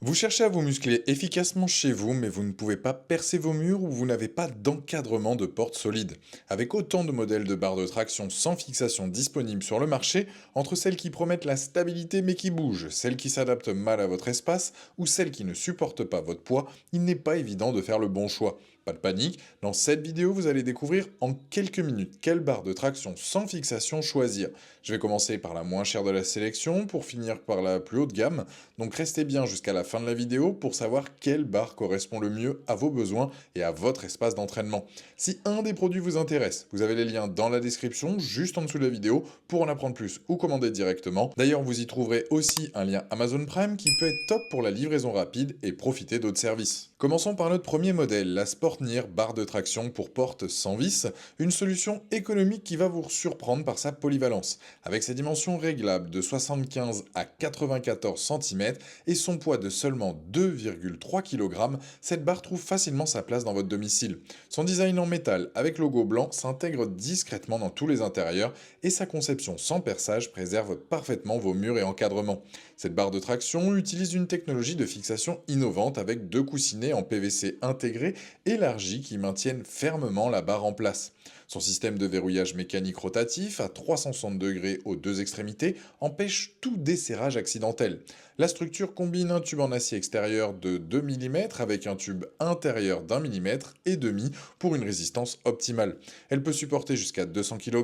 Vous cherchez à vous muscler efficacement chez vous, mais vous ne pouvez pas percer vos murs ou vous n'avez pas d'encadrement de porte solide. Avec autant de modèles de barres de traction sans fixation disponibles sur le marché, entre celles qui promettent la stabilité mais qui bougent, celles qui s'adaptent mal à votre espace ou celles qui ne supportent pas votre poids, il n'est pas évident de faire le bon choix. Pas de panique, dans cette vidéo vous allez découvrir en quelques minutes quelle barre de traction sans fixation choisir. Je vais commencer par la moins chère de la sélection pour finir par la plus haut de gamme. Donc restez bien jusqu'à la fin de la vidéo pour savoir quelle barre correspond le mieux à vos besoins et à votre espace d'entraînement. Si un des produits vous intéresse, vous avez les liens dans la description, juste en dessous de la vidéo, pour en apprendre plus ou commander directement. D'ailleurs, vous y trouverez aussi un lien Amazon Prime qui peut être top pour la livraison rapide et profiter d'autres services. Commençons par notre premier modèle, la Sportnir barre de traction pour porte sans vis, une solution économique qui va vous surprendre par sa polyvalence. Avec ses dimensions réglables de 75 à 94 cm et son poids de seulement 2,3 kg, cette barre trouve facilement sa place dans votre domicile. Son design en métal avec logo blanc s'intègre discrètement dans tous les intérieurs et sa conception sans perçage préserve parfaitement vos murs et encadrements. Cette barre de traction utilise une technologie de fixation innovante avec deux coussinets en PVC intégrés élargis qui maintiennent fermement la barre en place. Son système de verrouillage mécanique rotatif à 360 degrés aux deux extrémités empêche tout desserrage accidentel. La structure combine un tube en acier extérieur de 2 mm avec un tube intérieur d'1,5 mm pour une résistance optimale. Elle peut supporter jusqu'à 200 kg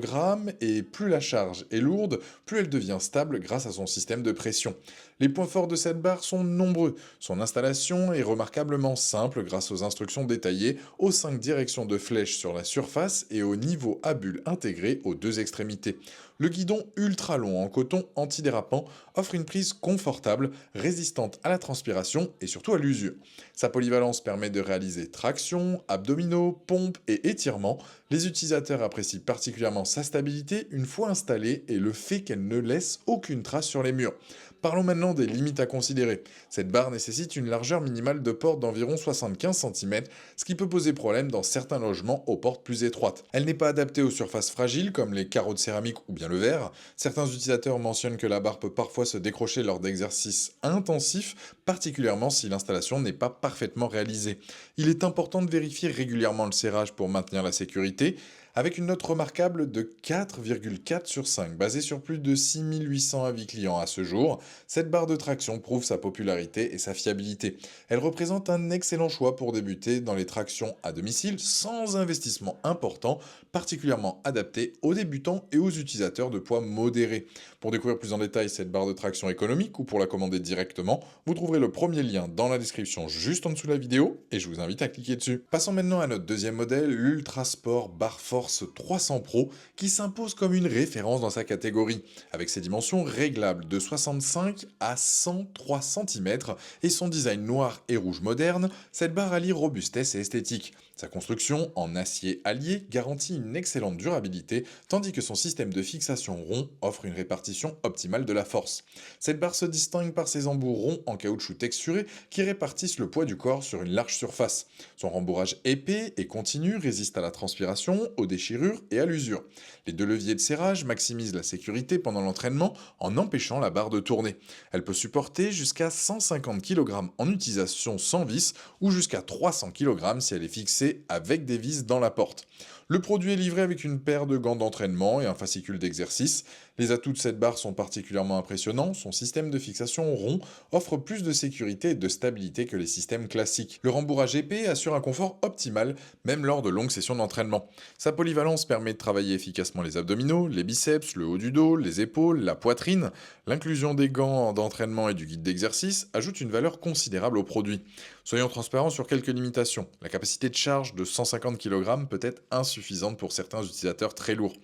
et plus la charge est lourde, plus elle devient stable grâce à son système de pression. Les points forts de cette barre sont nombreux. Son installation est remarquablement simple grâce aux instructions détaillées, aux 5 directions de flèche sur la surface et au niveau à bulles intégré aux deux extrémités. Le guidon ultra long en coton antidérapant offre une prise confortable, résistante à la transpiration et surtout à l'usure. Sa polyvalence permet de réaliser traction, abdominaux, pompes et étirements. Les utilisateurs apprécient particulièrement sa stabilité une fois installée et le fait qu'elle ne laisse aucune trace sur les murs. Parlons maintenant des limites à considérer. Cette barre nécessite une largeur minimale de porte d'environ 75 cm, ce qui peut poser problème dans certains logements aux portes plus étroites. Elle n'est pas adaptée aux surfaces fragiles comme les carreaux de céramique ou bien le verre. Certains utilisateurs mentionnent que la barre peut parfois se décrocher lors d'exercices intensifs, particulièrement si l'installation n'est pas parfaitement réalisée. Il est important de vérifier régulièrement le serrage pour maintenir la sécurité, avec une note remarquable de 4,4 sur 5, basée sur plus de 6800 avis clients à ce jour. Cette barre de traction prouve sa popularité et sa fiabilité. Elle représente un excellent choix pour débuter dans les tractions à domicile sans investissement important, particulièrement adapté aux débutants et aux utilisateurs de poids modéré. Pour découvrir plus en détail cette barre de traction économique ou pour la commander directement, vous trouverez le premier lien dans la description juste en dessous de la vidéo et je vous invite à cliquer dessus. Passons maintenant à notre deuxième modèle, l'Ultrasport Bar Force 300 Pro, qui s'impose comme une référence dans sa catégorie. Avec ses dimensions réglables de 65 à 103 cm et son design noir et rouge moderne, cette barre allie robustesse et esthétique. Sa construction en acier allié garantit une excellente durabilité, tandis que son système de fixation rond offre une répartition optimale de la force. Cette barre se distingue par ses embouts ronds en caoutchouc texturé qui répartissent le poids du corps sur une large surface. Son rembourrage épais et continu résiste à la transpiration, aux déchirures et à l'usure. Les deux leviers de serrage maximisent la sécurité pendant l'entraînement en empêchant la barre de tourner. Elle peut supporter jusqu'à 150 kg en utilisation sans vis ou jusqu'à 300 kg si elle est fixée avec des vis dans la porte. Le produit est livré avec une paire de gants d'entraînement et un fascicule d'exercice. Les atouts de cette barre sont particulièrement impressionnants. Son système de fixation rond offre plus de sécurité et de stabilité que les systèmes classiques. Le rembourrage épais assure un confort optimal, même lors de longues sessions d'entraînement. Sa polyvalence permet de travailler efficacement les abdominaux, les biceps, le haut du dos, les épaules, la poitrine. L'inclusion des gants d'entraînement et du guide d'exercice ajoute une valeur considérable au produit. Soyons transparents sur quelques limitations. La capacité de charge de 150 kg peut être insuffisante pour certains utilisateurs très lourds.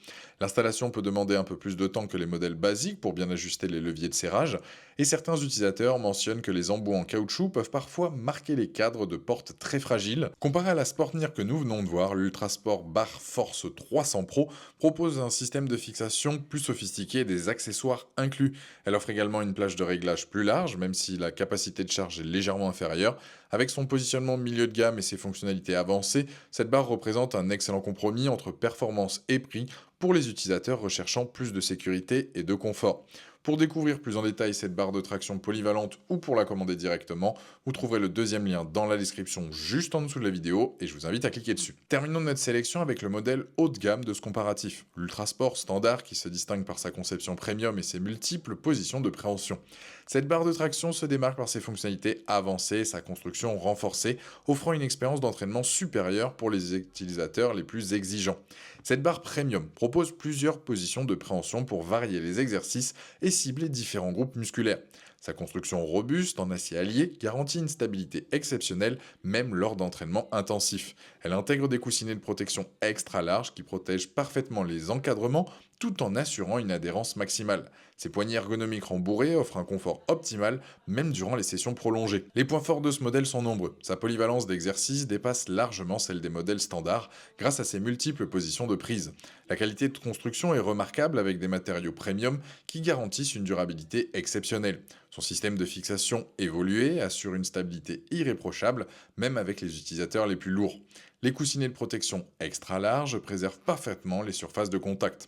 L'installation peut demander un peu plus de temps que les modèles basiques pour bien ajuster les leviers de serrage, et certains utilisateurs mentionnent que les embouts en caoutchouc peuvent parfois marquer les cadres de portes très fragiles. Comparé à la Sportnir que nous venons de voir, l'Ultrasport Bar Force 300 Pro propose un système de fixation plus sophistiqué et des accessoires inclus. Elle offre également une plage de réglage plus large, même si la capacité de charge est légèrement inférieure. Avec son positionnement milieu de gamme et ses fonctionnalités avancées, cette barre représente un excellent compromis entre performance et prix pour les utilisateurs recherchant plus de sécurité et de confort. Pour découvrir plus en détail cette barre de traction polyvalente ou pour la commander directement, vous trouverez le deuxième lien dans la description juste en dessous de la vidéo et je vous invite à cliquer dessus. Terminons notre sélection avec le modèle haut de gamme de ce comparatif, l'Ultrasport standard qui se distingue par sa conception premium et ses multiples positions de préhension. Cette barre de traction se démarque par ses fonctionnalités avancées et sa construction renforcée, offrant une expérience d'entraînement supérieure pour les utilisateurs les plus exigeants. Cette barre premium propose plusieurs positions de préhension pour varier les exercices et cibler différents groupes musculaires. Sa construction robuste en acier allié garantit une stabilité exceptionnelle même lors d'entraînements intensifs. Elle intègre des coussinets de protection extra larges qui protègent parfaitement les encadrements tout en assurant une adhérence maximale. Ses poignées ergonomiques rembourrées offrent un confort optimal même durant les sessions prolongées. Les points forts de ce modèle sont nombreux. Sa polyvalence d'exercice dépasse largement celle des modèles standards grâce à ses multiples positions de prise. La qualité de construction est remarquable avec des matériaux premium qui garantissent une durabilité exceptionnelle. Son système de fixation évolué assure une stabilité irréprochable, même avec les utilisateurs les plus lourds. Les coussinets de protection extra larges préservent parfaitement les surfaces de contact.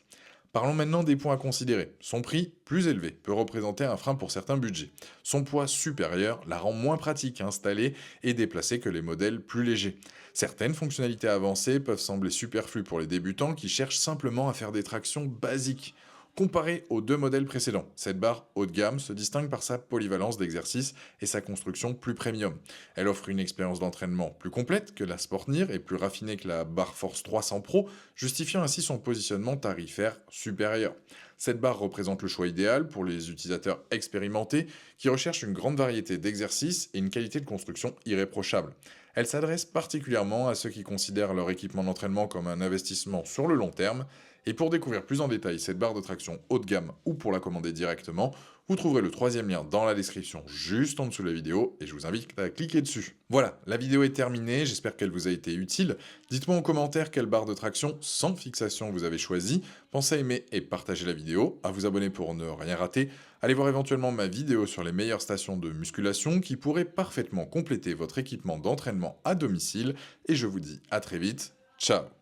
Parlons maintenant des points à considérer. Son prix, plus élevé, peut représenter un frein pour certains budgets. Son poids supérieur la rend moins pratique à installer et déplacer que les modèles plus légers. Certaines fonctionnalités avancées peuvent sembler superflues pour les débutants qui cherchent simplement à faire des tractions basiques. Comparé aux deux modèles précédents, cette barre haut de gamme se distingue par sa polyvalence d'exercice et sa construction plus premium. Elle offre une expérience d'entraînement plus complète que la Sportnir et plus raffinée que la Barre Force 300 Pro, justifiant ainsi son positionnement tarifaire supérieur. Cette barre représente le choix idéal pour les utilisateurs expérimentés qui recherchent une grande variété d'exercices et une qualité de construction irréprochable. Elle s'adresse particulièrement à ceux qui considèrent leur équipement d'entraînement comme un investissement sur le long terme. Et pour découvrir plus en détail cette barre de traction haut de gamme ou pour la commander directement, vous trouverez le troisième lien dans la description juste en dessous de la vidéo et je vous invite à cliquer dessus. Voilà, la vidéo est terminée, j'espère qu'elle vous a été utile. Dites-moi en commentaire quelle barre de traction sans fixation vous avez choisi. Pensez à aimer et partager la vidéo, à vous abonner pour ne rien rater. Allez voir éventuellement ma vidéo sur les meilleures stations de musculation qui pourraient parfaitement compléter votre équipement d'entraînement à domicile. Et je vous dis à très vite, ciao!